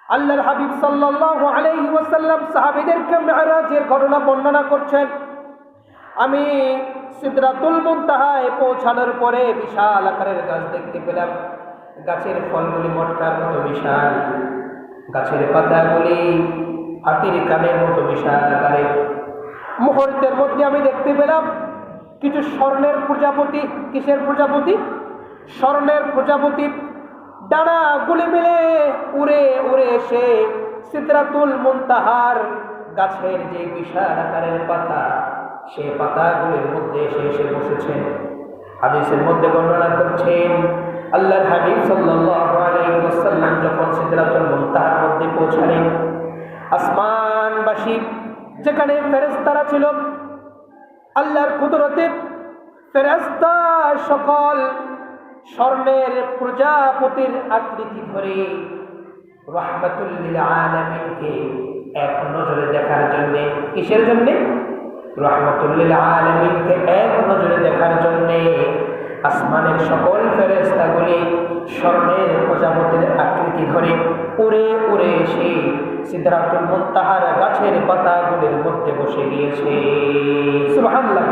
আল্লাহর হাবিব সাল্লাল্লাহু আলাইহি ওয়াসাল্লাম সাহাবীদেরকে মিরাজের ঘটনা বর্ণনা করছেন। আমি সিদরাতুল মুনতাহায় পৌঁছানোর পরে বিশাল আকারের গাছ দেখতে পেলাম। গাছের ফলগুলি মটকার মতো বিশাল, গাছের পাতাগুলি হাতির কানের মতো বিশাল আকারের। মুহূর্তের মধ্যে আমি দেখতে পেলাম কিছু স্বর্ণের প্রজাপতি। কিসের প্রজাপতি? স্বর্ণের প্রজাপতি। ডানাগুলি মিলে উড়ে উড়ে এসে সিদরাতুল মুনতাহার গাছের যে বিশাল আকারের পাতা, সেই পাতাগুলির মধ্যে এসে বসেছেন। হাদিসের মধ্যে বর্ণনা করছেন, আল্লাহর হাবিব সাল্লাল্লাহু আলাইহি ওয়াসাল্লাম যখন সিদরাতুল মুনতাহার মধ্যে পৌঁছালেন, আসমানবাসী যেখানে ফেরেশতারা ছিল, আল্লাহর কুদরতে ফেরেশতা সকল স্বর্ণের প্রজাপতির আকৃতি ধরে রাহমাতুল লিল আলামিনকে এক নজরে দেখার জন্য। কিসের জন্য? রাহমাতুল লিল আলামিনকে এক নজরে দেখার জন্য আসমানের সকল ফেরেশতাগুলি স্বর্ণের প্রজাপতির আকৃতি ধরে উড়ে উড়ে এসে সিদরাতুল মুনতাহার গাছের পাতাগুলির মধ্যে বসে গিয়েছে। সুবহানাল্লাহ।